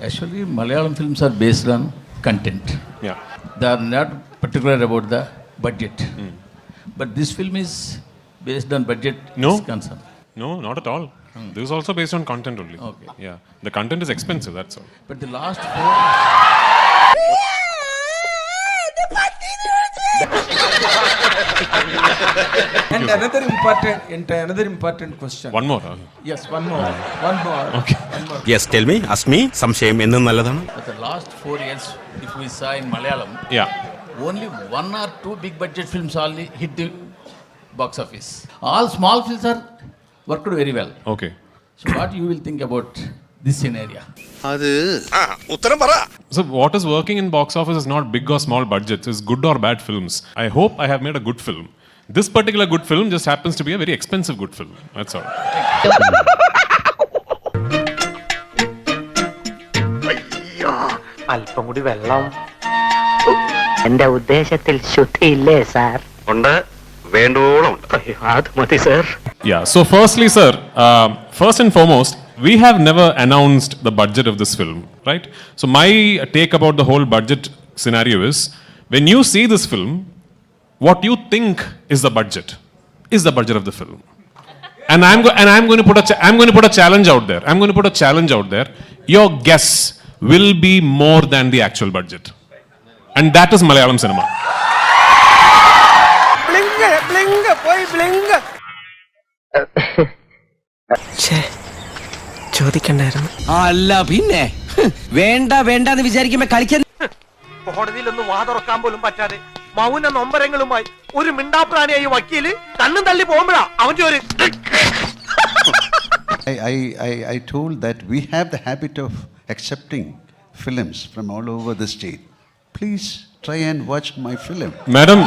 Actually, Malayalam films are based on content. Yeah. They are not particular about the budget. But this film is based on budget. No. Is concerned. No, not at all. This is also based on content only. Okay. Yeah. The content is expensive, that's all. But the last four. And another important question. One more. Yes, one more. Okay. One more. Yes, tell me, ask me. സംശയം എന്നും നല്ലതാണ്. But the last 4 years, if we saw in Malayalam, Yeah. only 1 or 2 big budget films only hit the box office. All small films are worked very well. Okay. So what you will think about this scenario? ഉത്തരം പറ. So what is working in box office is not big or small budgets, it's good or bad films. I hope I have made a good film. This particular good film just happens to be a very expensive good film. That's all. അല്പം കൂടി വെള്ളം. എന്റെ ഉദ്ദേശത്തിൽ ശുദ്ധിയില്ലേ sir? ഉണ്ട്, വേണ്ടോളം. അത് മതി sir. Yeah, so firstly, sir, first and foremost, we have never announced the budget of this film, right? So my take about the whole budget scenario is, when you see this film, what you think is the budget of the film. And I'm going to put a challenge out there. I'm going to put a challenge out there. Your guess will be more than the actual budget. And that is Malayalam cinema. ചോദിക്കണ്ടായിരുന്നു. അല്ല പിന്നെ വേണ്ട വേണ്ടെന്ന് വിചാരിക്കുമ്പോ കളിക്കാൻ കോടതിയിൽ ഒന്ന് വാതുറക്കാൻ പോലും പറ്റാതെ മൗന നൊമ്പരങ്ങളുമായി ഒരു മിണ്ടാപ്രാണിയായി വക്കീല് കണ്ണും തള്ളി പോകുമ്പോഴാ അവന്റെ ഒരു I told that we have the habit of accepting films from all over the state. Please try and watch my film. Madam,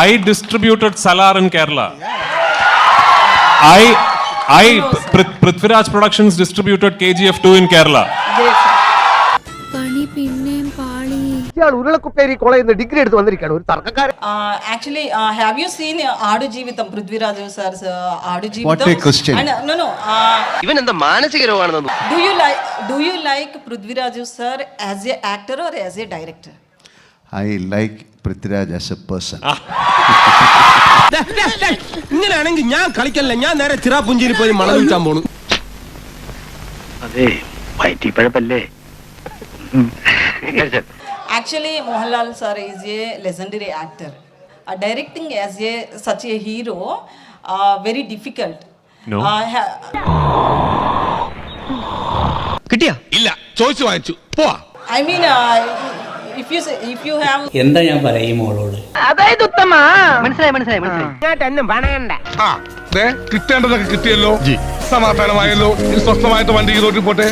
I distributed Salar in Kerala. Prithviraj Productions distributed KGF 2 in Kerala. ഇയാൾ ഉരുളക്കുപ്പേരി കോളേജിൽ നിന്ന് degree എടുത്ത് വന്നിരിക്കുകയാണ് ഒരു തർക്കക്കാരൻ. Actually, have you seen Aadu Jeevitham, Prithviraj sir's Aadu Jeevitham? What a question. No. ഇവൻ എന്താ മാനസിക രോഗമാണെന്ന്? Do you like Prithviraj sir as a actor or as a director? I like Prithviraj as a person. ഇങ്ങനെയാണെങ്കിൽ ഞാൻ കളിക്കല്ല, ഞാൻ നേരെ ചിറാപുഞ്ചിരി പോയി മണം വിൽക്കാൻ പോണു. അതെ, വയറ്റിപ്പഴപ്പല്ലേ. Actually, Mohanlal sir is a legendary actor. Directing as such a hero, very difficult. No. കിട്ടിയാ? ഇല്ല, ചോദിച്ചു വാങ്ങിച്ചു. പോവാ. I mean, if you have എന്താ ഞാൻ പറയും മോളോട്? അതായത് ഉത്തമ മനസ്സിലായി. ഞാട്ടൊന്നും പണയണ്ട. കിട്ടേണ്ടതൊക്കെ കിട്ടിയല്ലോ, സമാധാനമായല്ലോ. സ്വസ്ഥമായിട്ട് വണ്ടി റോഡിൽ പോട്ടെ.